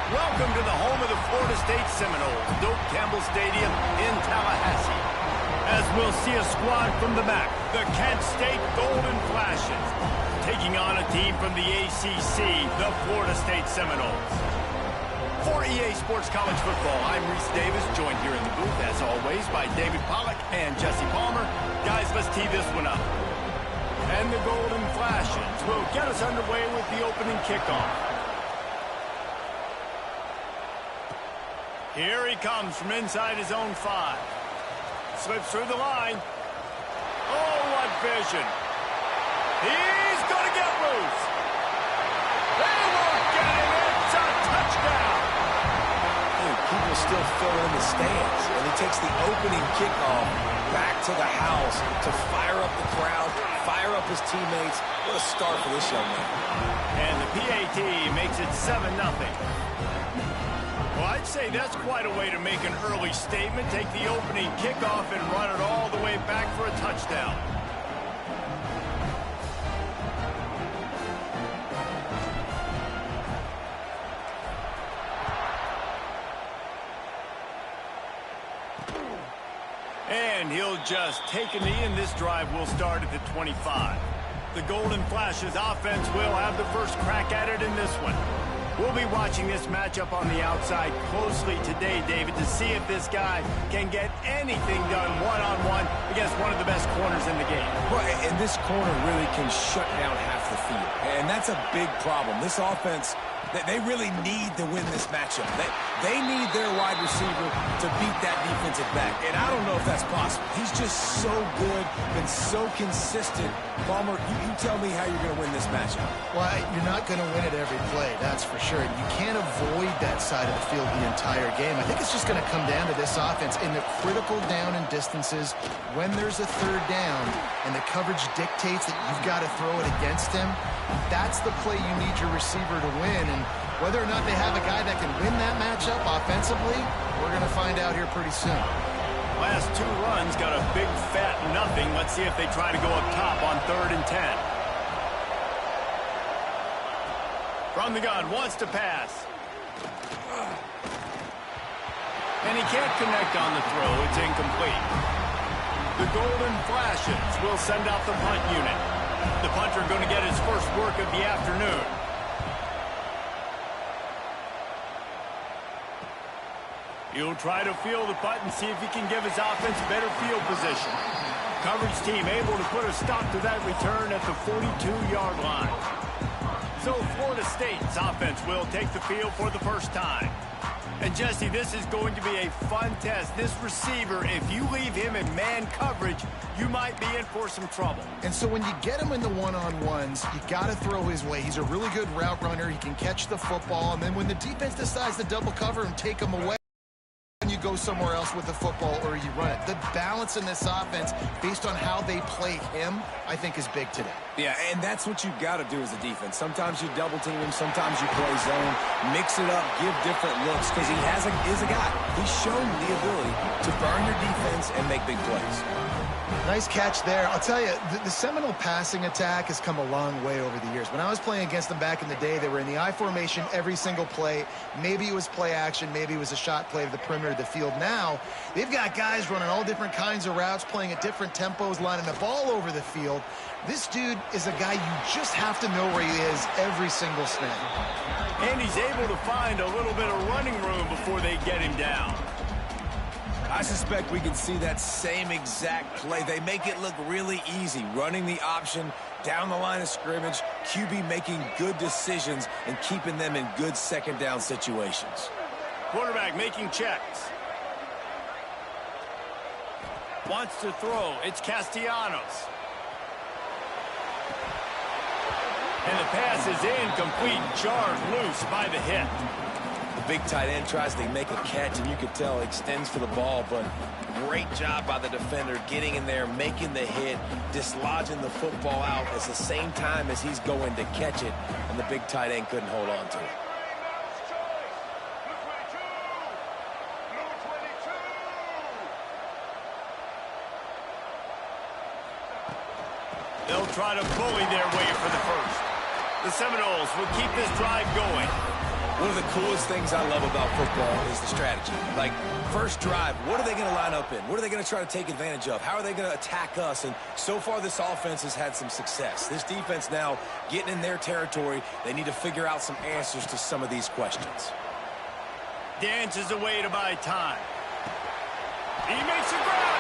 Welcome to the home of the Florida State Seminoles, Doak Campbell Stadium in Tallahassee. As we'll see a squad from the back, the Kent State Golden Flashes, taking on a team from the ACC, the Florida State Seminoles. For EA Sports College Football, I'm Reese Davis, joined here in the booth, as always, by David Pollack and Jesse Palmer. Guys, let's tee this one up. And the Golden Flashes will get us underway with the opening kickoff. Here he comes from inside his own 5. Slips through the line. Oh, what vision. He's going to get loose. They won't get him. It's a touchdown. People still fill in the stands, and he takes the opening kickoff back to the house to fire up the crowd, fire up his teammates. What a start for this young man. And the PAT makes it 7-0. Well, I'd say that's quite a way to make an early statement. Take the opening kickoff and run it all the way back for a touchdown. And he'll just take a knee, and this drive will start at the 25. The Golden Flashes offense will have the first crack at it in this one. We'll be watching this matchup on the outside closely today, David, to see if this guy can get anything done one-on-one against one of the best corners in the game. Well, and this corner really can shut down half the field, and that's a big problem. This offense, they really need to win this matchup. They need their wide receiver to beat that defensive back, and I don't know if that's possible. He's just so good and so consistent. Palmer, you tell me how you're going to win this matchup. Well, you're not going to win it every play, that's for sure. You can't avoid that side of the field the entire game. I think it's just going to come down to this offense in the critical down and distances when there's a third down and the coverage dictates that you've got to throw it against him. That's the play you need your receiver to win, and whether or not they have a guy that can win that matchup offensively, we're going to find out here pretty soon. Last 2 runs got a big fat nothing. Let's see if they try to go up top on 3rd and 10. From the gun, wants to pass. And he can't connect on the throw. It's incomplete. The Golden Flashes will send out the punt unit. The punter going to get his first work of the afternoon. He'll try to field the punt and see if he can give his offense better field position. Coverage team able to put a stop to that return at the 42-yard line. So Florida State's offense will take the field for the first time. And Jesse, this is going to be a fun test. This receiver, if you leave him in man coverage, you might be in for some trouble. And so when you get him in the one-on-ones, you got to throw his way. He's a really good route runner. He can catch the football. And then when the defense decides to double cover him, take him away, you go somewhere else with the football or you run it. The balance in this offense, based on how they play him, I think is big today. Yeah, and that's what you've got to do as a defense. Sometimes you double team him, sometimes you play zone, mix it up, give different looks, because he is a guy. He's shown the ability to burn your defense and make big plays. Nice catch there. I'll tell you, the Seminole passing attack has come a long way over the years. When I was playing against them back in the day, they were in the I formation every single play. Maybe it was play action. Maybe it was a shot play to the perimeter of the field. Now, they've got guys running all different kinds of routes, playing at different tempos, lining the ball over the field. This dude is a guy you just have to know where he is every single snap. And he's able to find a little bit of running room before they get him down. I suspect we can see that same exact play. They make it look really easy, running the option down the line of scrimmage, QB making good decisions and keeping them in good second down situations. Quarterback making checks. Wants to throw. It's Castellanos. And the pass is incomplete. Jarred loose by the hit. The big tight end tries to make a catch, and you could tell extends for the ball, but great job by the defender getting in there, making the hit, dislodging the football out at the same time as he's going to catch it, and the big tight end couldn't hold on to it. They'll try to bully their way for the first. The Seminoles will keep this drive going. One of the coolest things I love about football is the strategy. Like, first drive, what are they going to line up in? What are they going to try to take advantage of? How are they going to attack us? And so far, this offense has had some success. This defense now getting in their territory. They need to figure out some answers to some of these questions. Dances away to buy time. He makes a grab,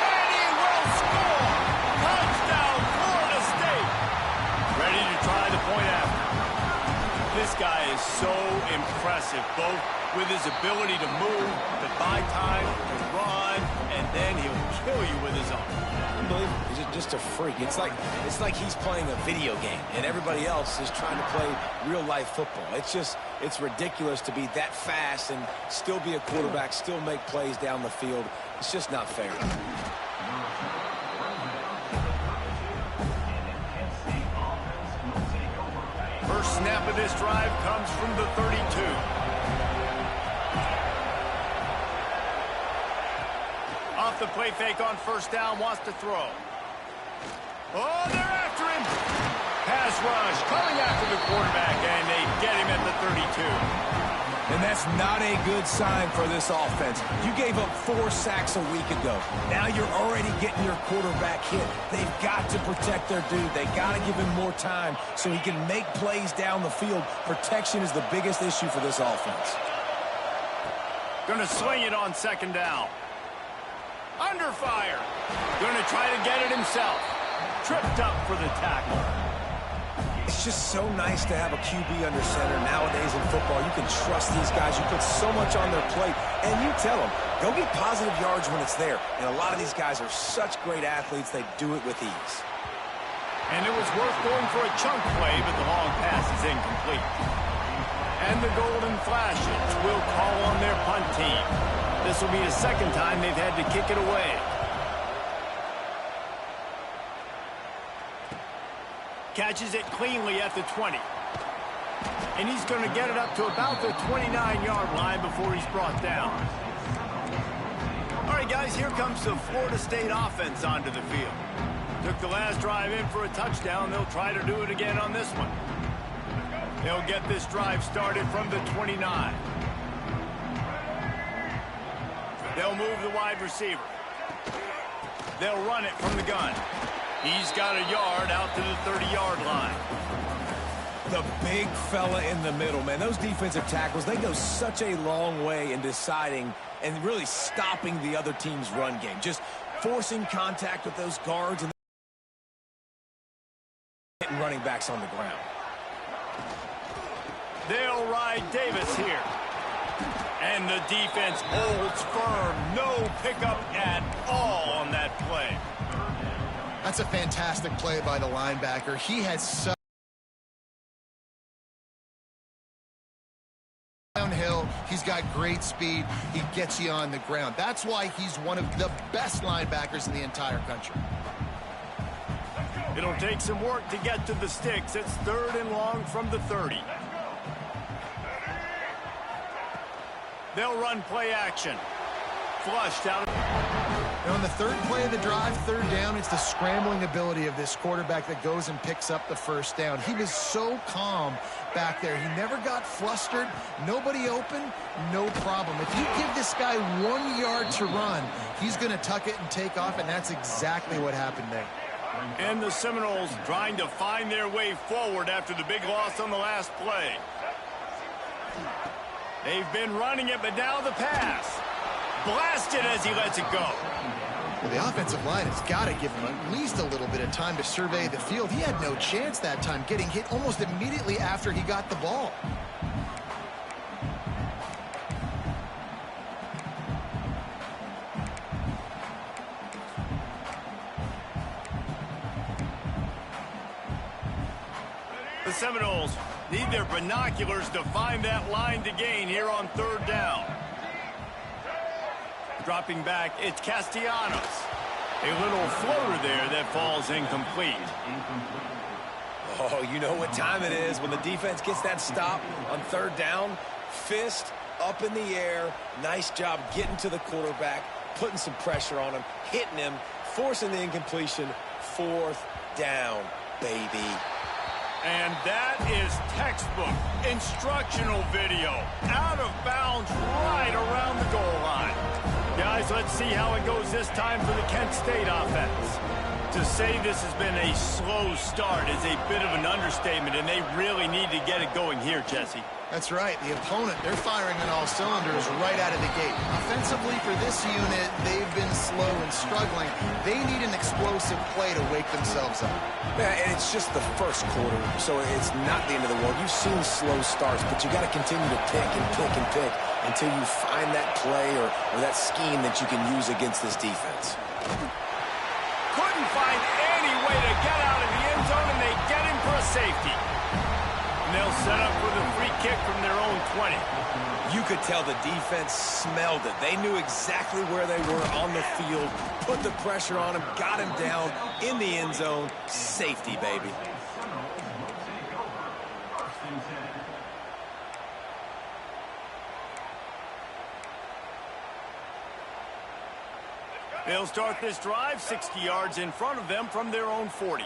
and he will score! Touchdown, Florida State! Ready to try the point after. This guy is so impressive, both with his ability to move, to buy time, to run, and then he'll kill you with his arm. Unbelievable. He's just a freak. It's like he's playing a video game, and everybody else is trying to play real-life football. It's ridiculous to be that fast and still be a quarterback, still make plays down the field. It's just not fair. First snap of this drive comes from the 32. Off the play fake on first down, wants to throw. Oh, they're after him. Pass rush, coming after the quarterback, and they get him at the 32. And that's not a good sign for this offense. You gave up 4 sacks a week ago. Now you're already getting your quarterback hit. They've got to protect their dude. They got to give him more time so he can make plays down the field. Protection is the biggest issue for this offense. Going to swing it on second down. Under fire. Going to try to get it himself. Tripped up for the tackle. It's just so nice to have a QB under center nowadays in football. You can trust these guys. You put so much on their plate, and you tell them, go get positive yards when it's there. And a lot of these guys are such great athletes, they do it with ease. And it was worth going for a chunk play, but the long pass is incomplete. And the Golden Flashes will call on their punt team. This will be the second time they've had to kick it away. Catches it cleanly at the 20. And he's going to get it up to about the 29-yard line before he's brought down. All right, guys, here comes the Florida State offense onto the field. Took the last drive in for a touchdown. They'll try to do it again on this one. They'll get this drive started from the 29. They'll move the wide receiver. They'll run it from the gun. He's got a yard out to the 30-yard line. The big fella in the middle, man. Those defensive tackles, they go such a long way in deciding and really stopping the other team's run game. Just forcing contact with those guards and getting running backs on the ground. They'll ride Davis here. And the defense holds firm. No pickup at all on that play. That's a fantastic play by the linebacker. He has such downhill. He's got great speed. He gets you on the ground. That's why he's one of the best linebackers in the entire country. It'll take some work to get to the sticks. It's 3rd and long from the 30. They'll run play action. Flushed out. And on the 3rd play of the drive, 3rd down, it's the scrambling ability of this quarterback that goes and picks up the first down. He was so calm back there. He never got flustered. Nobody open, no problem. If you give this guy 1 yard to run, he's going to tuck it and take off, and that's exactly what happened there. And the Seminoles trying to find their way forward after the big loss on the last play. They've been running it, but now the pass. Blasted as he lets it go. Well, the offensive line has got to give him at least a little bit of time to survey the field. He had no chance that time, getting hit almost immediately after he got the ball. The Seminoles need their binoculars to find that line to gain here on 3rd down. Dropping back, it's Castellanos. A little floater there that falls incomplete. Oh, you know what time it is when the defense gets that stop on 3rd down. Fist up in the air. Nice job getting to the quarterback, putting some pressure on him, hitting him, forcing the incompletion. 4th down, baby. And that is textbook instructional video. Out of bounds right around the goal line. Guys, let's see how it goes this time for the Kent State offense. To say this has been a slow start is a bit of an understatement, and they really need to get it going here, Jesse. That's right. The opponent, they're firing on all cylinders right out of the gate. Offensively for this unit, they've been slow and struggling. They need an explosive play to wake themselves up. Yeah, and it's just the first quarter, so it's not the end of the world. You've seen slow starts, but you got to continue to pick and pick and pick until you find that play or that scheme that you can use against this defense. Couldn't find any way to get out of the end zone, and they get him for a safety. And they'll set up for the free kick from their own 20. You could tell the defense smelled it. They knew exactly where they were on the field, put the pressure on him, got him down in the end zone. Safety, baby. They'll start this drive 60 yards in front of them from their own 40.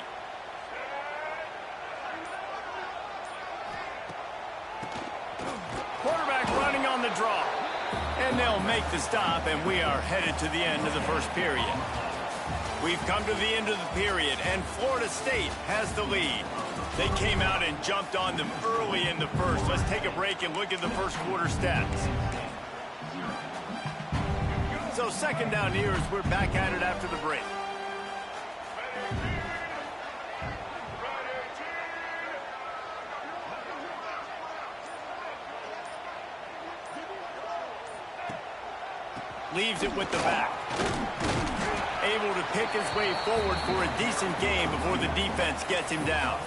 Quarterback running on the draw. And they'll make the stop, and we are headed to the end of the first period. We've come to the end of the period, and Florida State has the lead. They came out and jumped on them early in the first. Let's take a break and look at the first quarter stats. So second down here as we're back at it after the break. Leaves it with the back. Able to pick his way forward for a decent game before the defense gets him down.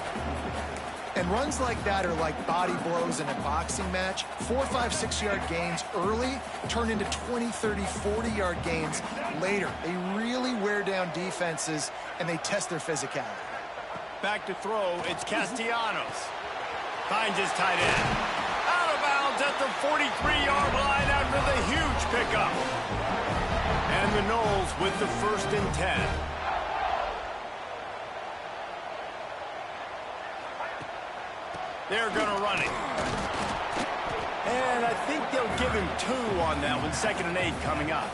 And runs like that are like body blows in a boxing match. 4, 5, 6-yard gains early turn into 20, 30, 40-yard gains later. They really wear down defenses, and they test their physicality. Back to throw, it's Castellanos. Finds his tight end. Out of bounds at the 43-yard line after the huge pickup. And the Noles with the 1st and 10. They're going to run it. And I think they'll give him 2 on that one. 2nd and 8 coming up.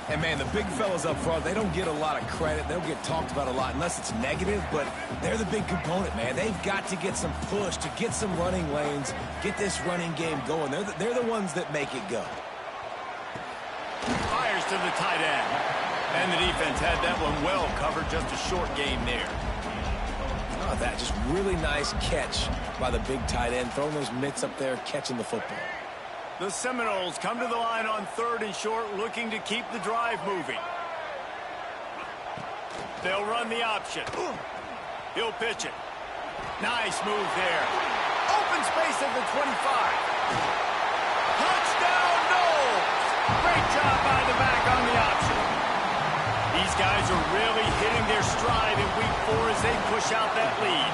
And, man, the big fellas up front, they don't get a lot of credit. They'll get talked about a lot unless it's negative, but they're the big component, man. They've got to get some push, to get some running lanes, get this running game going. They're the ones that make it go. Fires to the tight end. And the defense had that one well covered. Just a short game there. Oh, that just really nice catch by the big tight end, throwing those mitts up there, catching the football. The Seminoles come to the line on 3rd and short, looking to keep the drive moving. They'll run the option. He'll pitch it. Nice move there. Open space at the 25. Touchdown, Noles! Great job by the back on the option. These guys are really hitting their stride in week 4 as they push out that lead.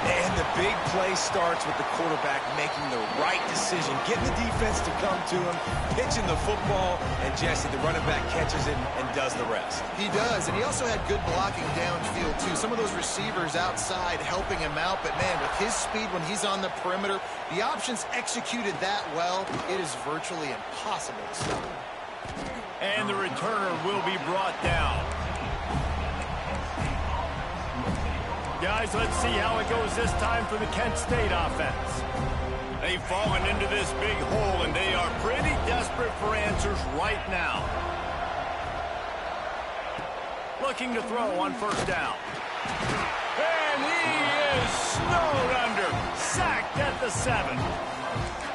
And the big play starts with the quarterback making the right decision, getting the defense to come to him, pitching the football, and Jesse, the running back, catches it and does the rest. He does, and he also had good blocking downfield, too. Some of those receivers outside helping him out, but, man, with his speed when he's on the perimeter, the options executed that well, it is virtually impossible to stop. And the returner will be brought down. Guys, let's see how it goes this time for the Kent State offense. They've fallen into this big hole, and they are pretty desperate for answers right now. Looking to throw on 1st down. And he is snowed under. Sacked at the 7.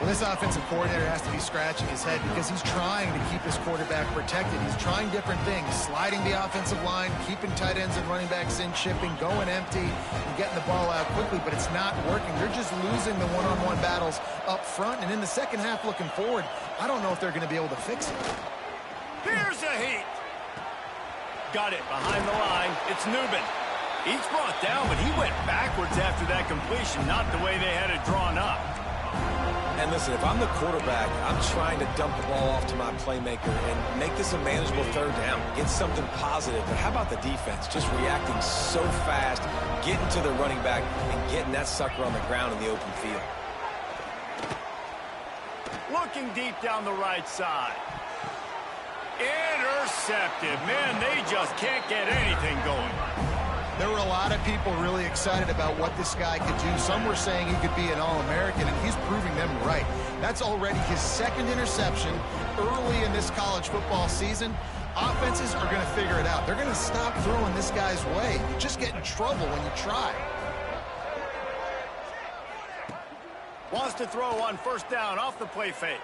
Well, this offensive coordinator has to be scratching his head because he's trying to keep his quarterback protected. He's trying different things, sliding the offensive line, keeping tight ends and running backs in, chipping, going empty, and getting the ball out quickly, but it's not working. They're just losing the one-on-one battles up front, and in the second half looking forward, I don't know if they're going to be able to fix it. Here's a heat. Got it behind the line. It's Newman. He's brought down, but he went backwards after that completion, not the way they had it drawn up. And listen, if I'm the quarterback, I'm trying to dump the ball off to my playmaker and make this a manageable third down, get something positive. But how about the defense? Just reacting so fast, getting to the running back, and getting that sucker on the ground in the open field. Looking deep down the right side. Intercepted. Man, they just can't get anything going. There were a lot of people really excited about what this guy could do. Some were saying he could be an All-American, and he's proving them right. That's already his second interception early in this college football season. Offenses are going to figure it out. They're going to stop throwing this guy's way. You just get in trouble when you try. Wants to throw on first down off the play fake.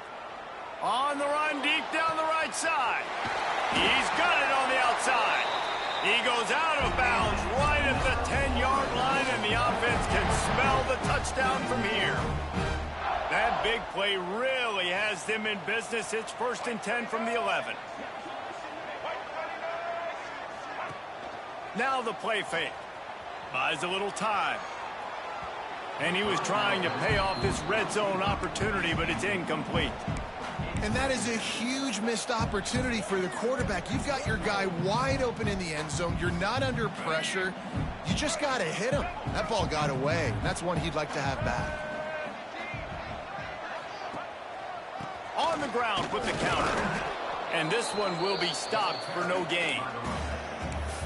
On the run deep down the right side. He's got it on the outside. He goes out of bounds right at the 10-yard line, and the offense can smell the touchdown from here. That big play really has them in business. It's 1st and 10 from the 11. Now the play fake. Buys a little time. And he was trying to pay off this red zone opportunity, but it's incomplete. And that is a huge missed opportunity for the quarterback. You've got your guy wide open in the end zone. You're not under pressure. You just got to hit him. That ball got away. That's one he'd like to have back. On the ground with the counter. And this one will be stopped for no gain.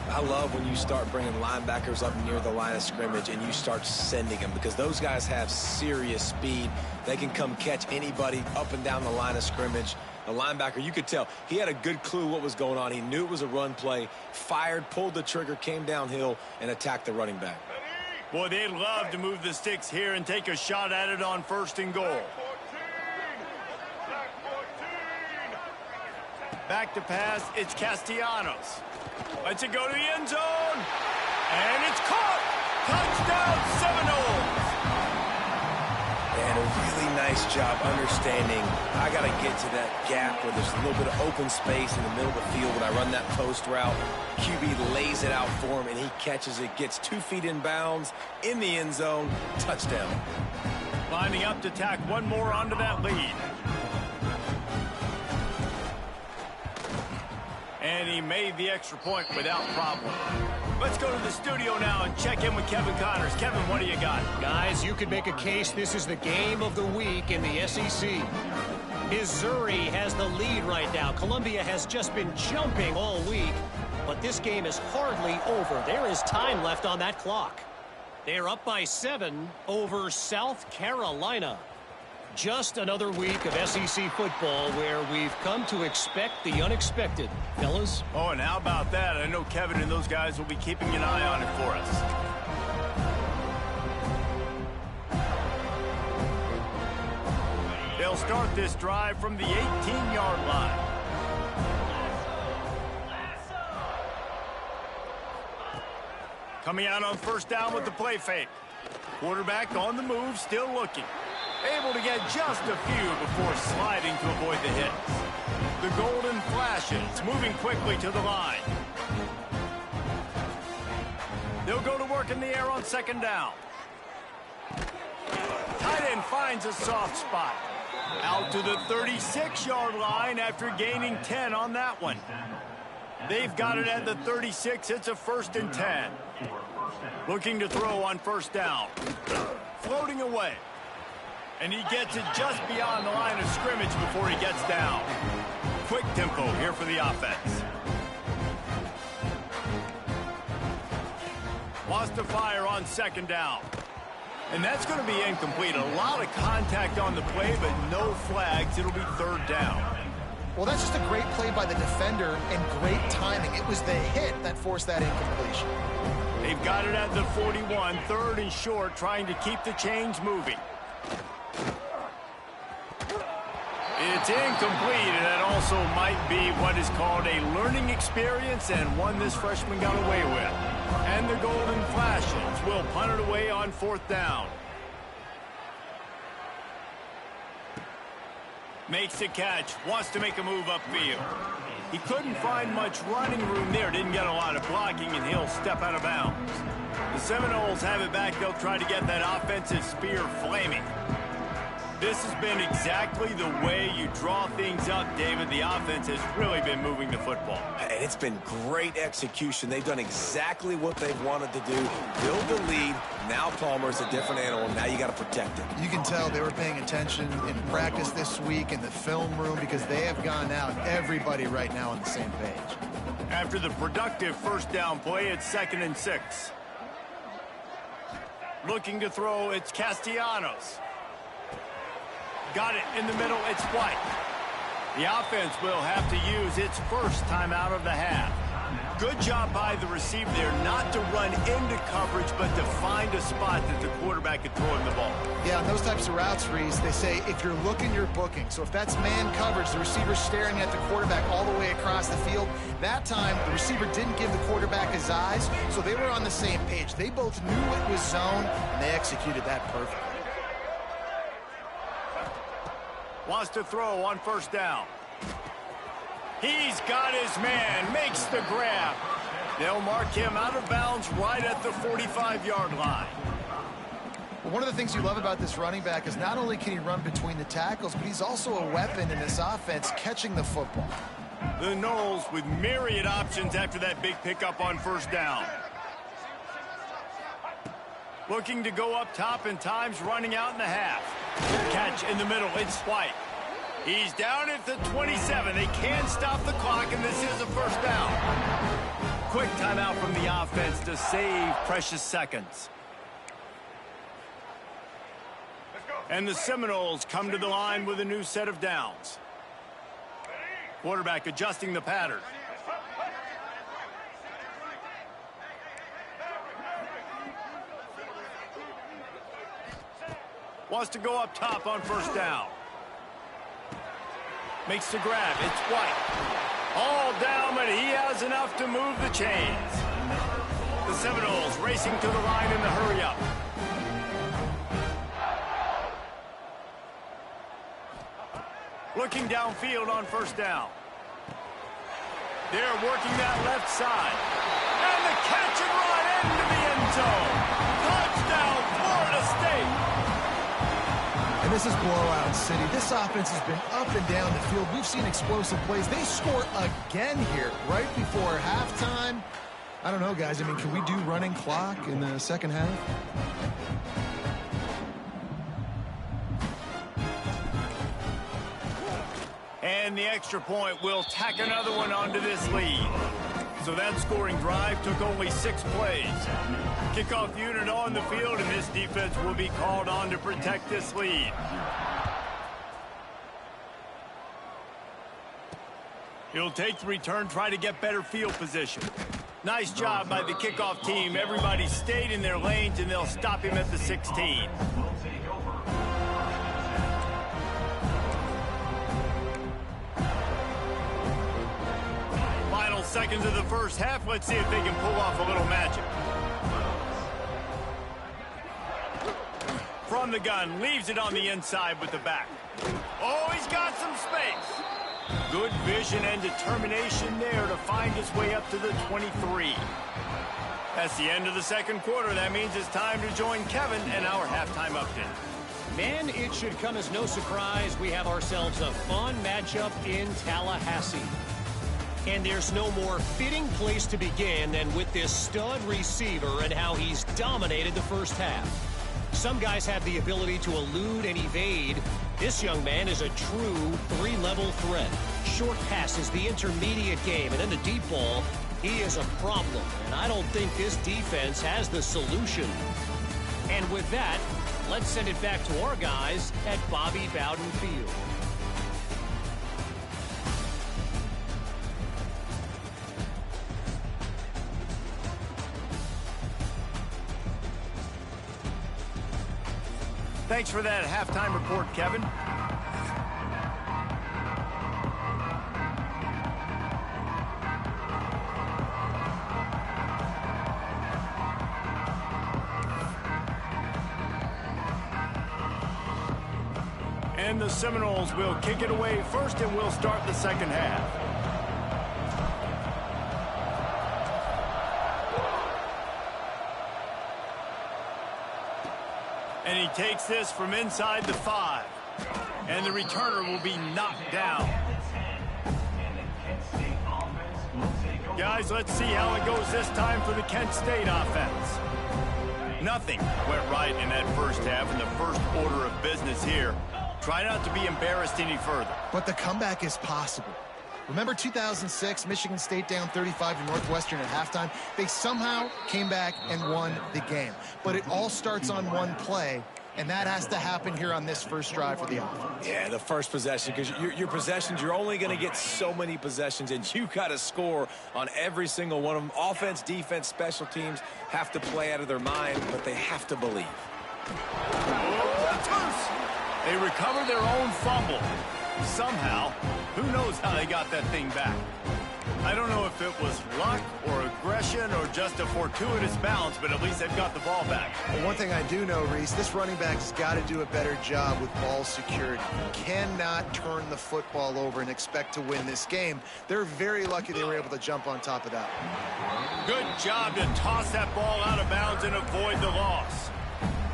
I love when you start bringing linebackers up near the line of scrimmage and you start sending them, because those guys have serious speed. They can come catch anybody up and down the line of scrimmage. The linebacker, you could tell, he had a good clue what was going on. He knew it was a run play, fired, pulled the trigger, came downhill, and attacked the running back. Boy, they'd love to move the sticks here and take a shot at it on 1st and goal. Back to pass, it's Castellanos. Lets it go to the end zone. And it's caught. Touchdown Seminoles. And a really nice job understanding, I got to get to that gap where there's a little bit of open space in the middle of the field when I run that post route. QB lays it out for him, and he catches it, gets 2 feet in bounds in the end zone. Touchdown. Lining up to tack one more onto that lead. And he made the extra point without problem. Let's go to the studio now and check in with Kevin Connors. Kevin, what do you got? Guys, you could make a case this is the game of the week in the SEC. Missouri has the lead right now. Columbia has just been jumping all week, but this game is hardly over. There is time left on that clock. They're up by 7 over South Carolina. Just another week of SEC football where we've come to expect the unexpected, fellas. Oh, and how about that? I know Kevin and those guys will be keeping an eye on it for us. They'll start this drive from the 18-yard line. Coming out on first down with the play fake. Quarterback on the move, still looking. Able to get just a few before sliding to avoid the hits. The golden flashes, moving quickly to the line. They'll go to work in the air on second down. Tight end finds a soft spot. Out to the 36-yard line after gaining 10 on that one. They've got it at the 36. It's a 1st and 10. Looking to throw on first down. Floating away. And he gets it just beyond the line of scrimmage before he gets down. Quick tempo here for the offense. Wants to fire on second down. And that's going to be incomplete. A lot of contact on the play, but no flags. It'll be 3rd down. Well, that's just a great play by the defender and great timing. It was the hit that forced that incompletion. They've got it at the 41, 3rd and short, trying to keep the chains moving. It's incomplete, and that also might be what is called a learning experience and one this freshman got away with. And the golden flashes will punt it away on 4th down. Makes the catch, wants to make a move upfield. He couldn't find much running room there, didn't get a lot of blocking, and he'll step out of bounds. The Seminoles have it back. They'll try to get that offensive spear flaming. This has been exactly the way you draw things up, David. The offense has really been moving the football. And it's been great execution. They've done exactly what they've wanted to do. Build the lead. Now Palmer's a different animal. Now you got to protect it. You can tell they were paying attention in practice this week in the film room because they have gone out, everybody right now on the same page. After the productive first down play, it's 2nd and 6. Looking to throw, it's Castellanos. Got it in the middle, it's White. The offense will have to use its first time out of the half. Good job by the receiver there not to run into coverage, but to find a spot that the quarterback could throw him the ball. Yeah, on those types of routes, Reese, they say if you're looking, you're booking. So if that's man coverage, the receiver's staring at the quarterback all the way across the field. That time, the receiver didn't give the quarterback his eyes, so they were on the same page. They both knew it was zone, and they executed that perfectly. Wants to throw on first down. He's got his man, makes the grab. They'll mark him out of bounds right at the 45-yard line. Well, one of the things you love about this running back is not only can he run between the tackles, but he's also a weapon in this offense catching the football. The Noles with myriad options after that big pickup on first down. Looking to go up top, and time's running out in the half. Catch in the middle, it's White. He's down at the 27. They can't stop the clock, and this is a first down. Quick timeout from the offense to save precious seconds. And the Seminoles come to the line with a new set of downs. Quarterback adjusting the pattern. Wants to go up top on first down. Makes the grab. It's White. All down, but he has enough to move the chains. The Seminoles racing to the line in the hurry-up. Looking downfield on first down. They're working that left side. And the catch and run into the end zone. Touchdown, Florida State. And this is blowout city. This offense has been up and down the field. We've seen explosive plays. They score again here right before halftime. I don't know, guys. I mean, can we do running clock in the second half? And the extra point will tack another one onto this lead. So that scoring drive took only 6 plays. Kickoff unit on the field, and this defense will be called on to protect this lead. He'll take the return, try to get better field position. Nice job by the kickoff team. Everybody stayed in their lanes, and they'll stop him at the 16. Final seconds of the first half. Let's see if they can pull off a little magic. From the gun, leaves it on the inside with the back. Oh, he's got some space. Good vision and determination there to find his way up to the 23. That's the end of the second quarter. That means it's time to join Kevin and our halftime update. Man, it should come as no surprise we have ourselves a fun matchup in Tallahassee. And there's no more fitting place to begin than with this stud receiver and how he's dominated the first half. Some guys have the ability to elude and evade. This young man is a true three-level threat. Short passes, the intermediate game, and then the deep ball. He is a problem, and I don't think this defense has the solution. And with that, let's send it back to our guys at Bobby Bowden Field. Thanks for that halftime report, Kevin. And the Seminoles will kick it away first, and we'll start the second half. And he takes this from inside the 5. And the returner will be knocked down. Guys, let's see how it goes this time for the Kent State offense. Nothing went right in that first half in the first order of business here. Try not to be embarrassed any further. But the comeback is possible. Remember 2006, Michigan State down 35 to Northwestern at halftime? They somehow came back and won the game. But it all starts on one play, and that has to happen here on this first drive for the offense. Yeah, the first possession, because your possessions, you're only going to get so many possessions, and you got to score on every single one of them. Offense, defense, special teams have to play out of their mind, but they have to believe. They recover their own fumble. Somehow, who knows how they got that thing back. I don't know if it was luck or aggression or just a fortuitous bounce, but at least they've got the ball back. Well, one thing I do know, Reese, this running back's got to do a better job with ball security. Cannot turn the football over and expect to win this game. They're very lucky they were able to jump on top of that. Good job to toss that ball out of bounds and avoid the loss.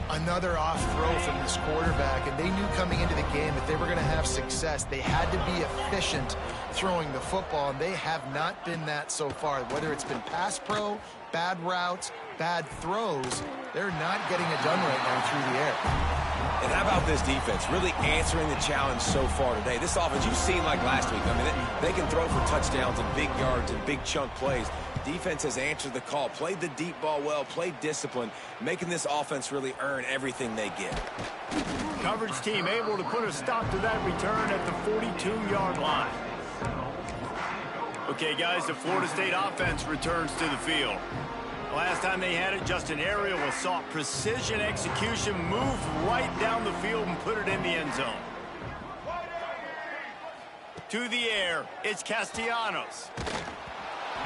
Another off throw from this quarterback, and they knew coming into the game if they were going to have success, they had to be efficient throwing the football, and they have not been that so far. Whether it's been pass pro, bad routes, bad throws, they're not getting it done right now through the air. And how about this defense really answering the challenge so far today? This offense, you've seen like last week. I mean, they can throw for touchdowns and big yards and big chunk plays. Defense has answered the call, played the deep ball well, played discipline, making this offense really earn everything they get. Coverage team able to put a stop to that return at the 42-yard line. Okay, guys, the Florida State offense returns to the field. Last time they had it, just an aerial assault, precision execution, moved right down the field and put it in the end zone. To the air, it's Castellanos.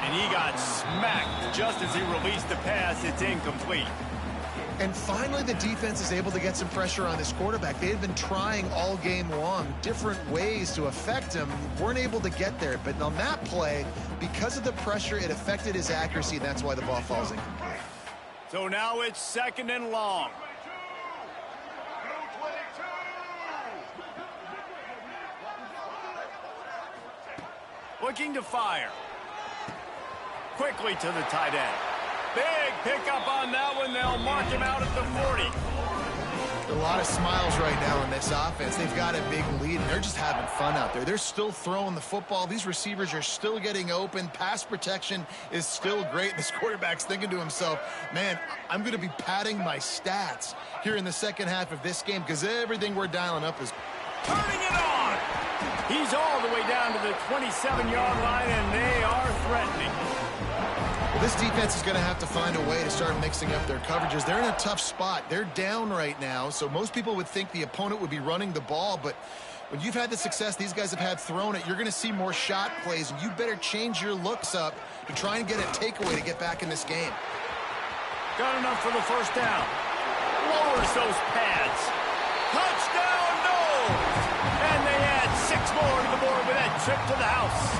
And he got smacked just as he released the pass. It's incomplete. And finally, the defense is able to get some pressure on this quarterback. They had been trying all game long different ways to affect him. Weren't able to get there. But on that play, because of the pressure, it affected his accuracy, and that's why the ball falls incomplete. So now it's 2nd and long. Looking to fire. Quickly to the tight end. Big pickup on that one. They'll mark him out at the 40. A lot of smiles right now in this offense. They've got a big lead, and they're just having fun out there. They're still throwing the football. These receivers are still getting open. Pass protection is still great. This quarterback's thinking to himself, man, I'm going to be padding my stats here in the second half of this game because everything we're dialing up is turning it on. He's all the way down to the 27-yard line, and they are threatening. This defense is going to have to find a way to start mixing up their coverages. They're in a tough spot. They're down right now, so most people would think the opponent would be running the ball, but when you've had the success these guys have had throwing it, you're going to see more shot plays, and you better change your looks up to try and get a takeaway to get back in this game. Got enough for the first down. Lowers those pads. Touchdown, no! And they add 6 more to the board with that trip to the house.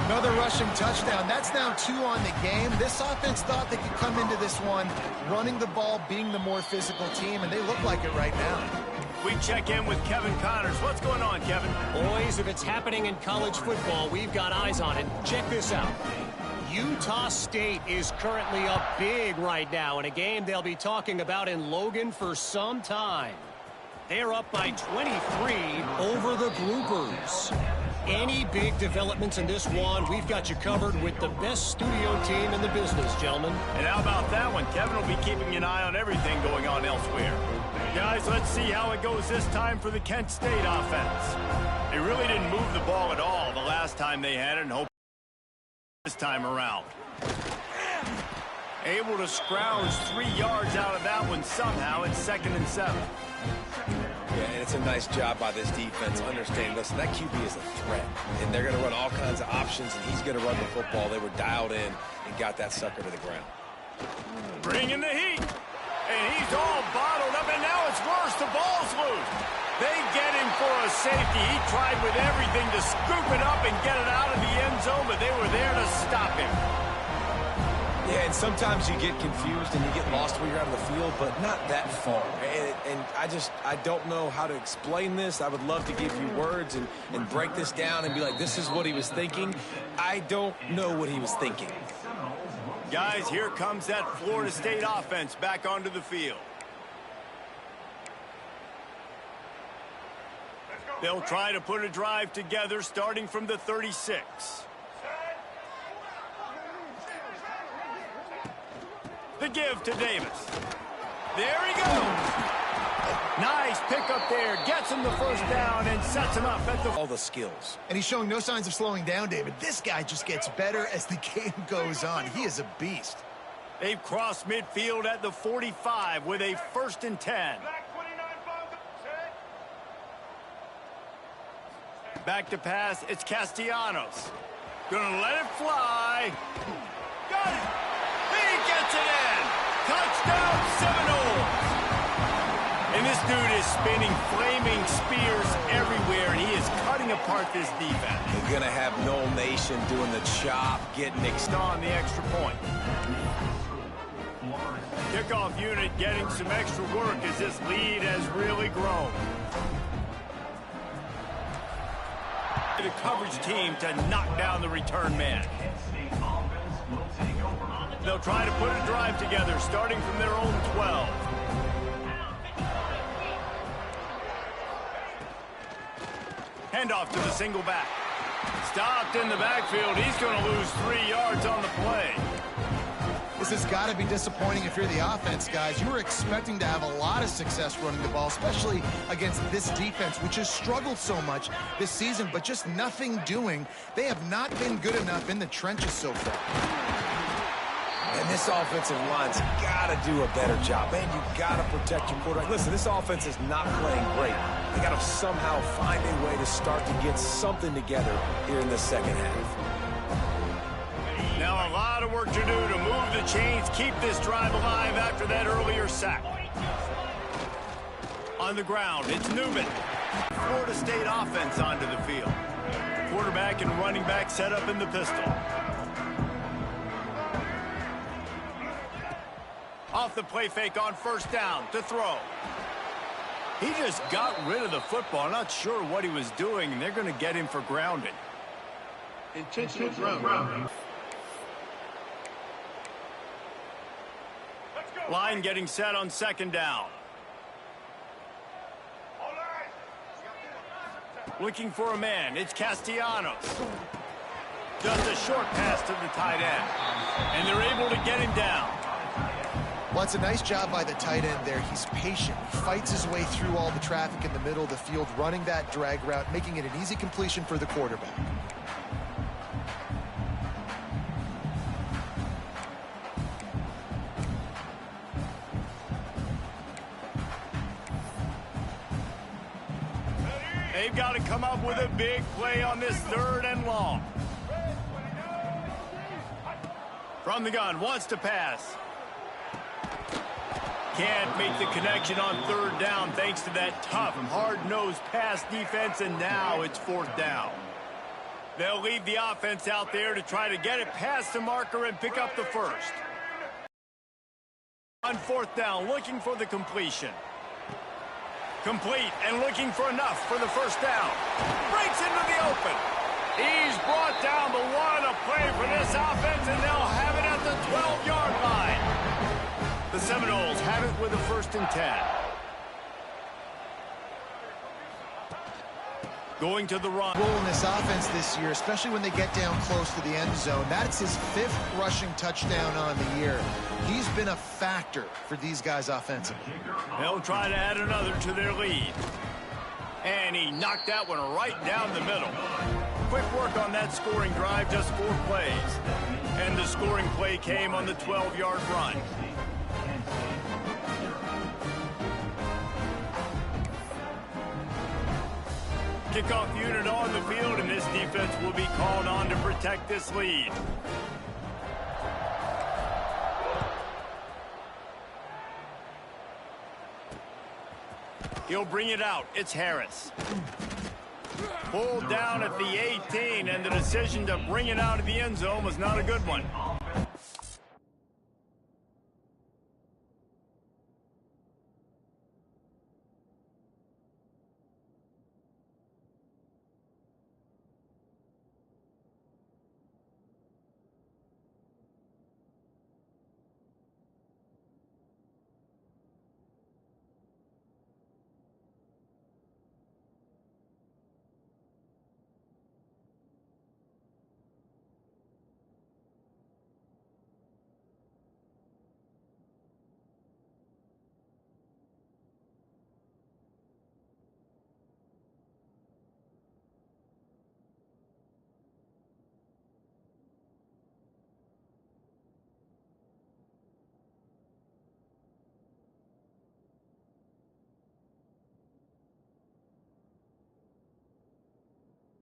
Another rushing touchdown. That's now 2 on the game. This offense thought they could come into this one running the ball, being the more physical team, and they look like it right now. We check in with Kevin Connors. What's going on, Kevin? Boys, if it's happening in college football, we've got eyes on it. Check this out. Utah State is currently up big right now in a game they'll be talking about in Logan for some time. They're up by 23 over the Groupers. Any big developments in this one, we've got you covered with the best studio team in the business, gentlemen. And how about that one? Kevin will be keeping an eye on everything going on elsewhere. Guys, let's see how it goes this time for the Kent State offense. They really didn't move the ball at all the last time they had it, and hope this time around. Able to scrounge 3 yards out of that one somehow. It's 2nd and 7. Yeah, and it's a nice job by this defense understanding, listen, that QB is a threat, and they're going to run all kinds of options, and he's going to run the football. They were dialed in and got that sucker to the ground. Bringing the heat, and he's all bottled up, and now it's worse. The ball's loose. They get him for a safety. He tried with everything to scoop it up and get it out of the end zone, but they were there to stop him. Yeah, And sometimes you get confused and you get lost when you're out of the field, but not that far. And I don't know how to explain this. I would love to give you words and break this down and be like, this is what he was thinking. I don't know what he was thinking. Guys, here comes that Florida State offense back onto the field. They'll try to put a drive together starting from the 36. The give to Davis. There he goes. Nice pickup there. Gets him the first down and sets him up at the... All the skills. And he's showing no signs of slowing down, David. This guy just gets better as the game goes on. He is a beast. They've crossed midfield at the 45 with a 1st and 10. Back to pass, it's Castellanos. Gonna let it fly. Got it! He gets it in! Touchdown Seminoles! And this dude is spinning flaming spears everywhere, and he is cutting apart this defense. You're gonna have Noel Nation doing the chop, getting on the extra point. Kickoff unit getting some extra work as this lead has really grown. The coverage team to knock down the return man. They'll try to put a drive together starting from their own 12. Handoff to the single back. Stopped in the backfield. He's going to lose 3 yards on the play. This has got to be disappointing if you're the offense, guys. You were expecting to have a lot of success running the ball, especially against this defense, which has struggled so much this season, but just nothing doing. They have not been good enough in the trenches so far. And this offensive line's got to do a better job. Man, you got to protect your quarterback. Listen, this offense is not playing great. They got to somehow find a way to start to get something together here in the second half. Now a lot of work to do to move the chains, keep this drive alive after that earlier sack. On the ground, it's Newman. Florida State offense onto the field. Quarterback and running back set up in the pistol. Off the play fake on 1st down to throw. He just got rid of the football. Not sure what he was doing, and they're going to get him for grounding. Intentional grounding. Line getting set on 2nd down. Looking for a man. It's Castellanos. Just a short pass to the tight end. And they're able to get him down. Well, it's a nice job by the tight end there. He's patient. He fights his way through all the traffic in the middle of the field, running that drag route, making it an easy completion for the quarterback. They've got to come up with a big play on this 3rd and long. From the gun, wants to pass. Can't make the connection on 3rd down thanks to that tough, hard-nosed pass defense, and now it's 4th down. They'll leave the offense out there to try to get it past the marker and pick up the 1st. On 4th down, looking for the completion. Complete and looking for enough for the 1st down. Breaks into the open. He's brought down the 1, a play for this offense, and they'll have it at the 12-yard line. The Seminoles have it with a 1st and 10. Going to the run. Role in this offense this year, especially when they get down close to the end zone. That's his 5th rushing touchdown on the year. He's been a factor for these guys offensively. They'll try to add another to their lead. And he knocked that one right down the middle. Quick work on that scoring drive, just 4 plays. And the scoring play came on the 12-yard run. Kickoff unit on the field, and this defense will be called on to protect this lead. He'll bring it out. It's Harris. Pulled down at the 18, and the decision to bring it out of the end zone was not a good one.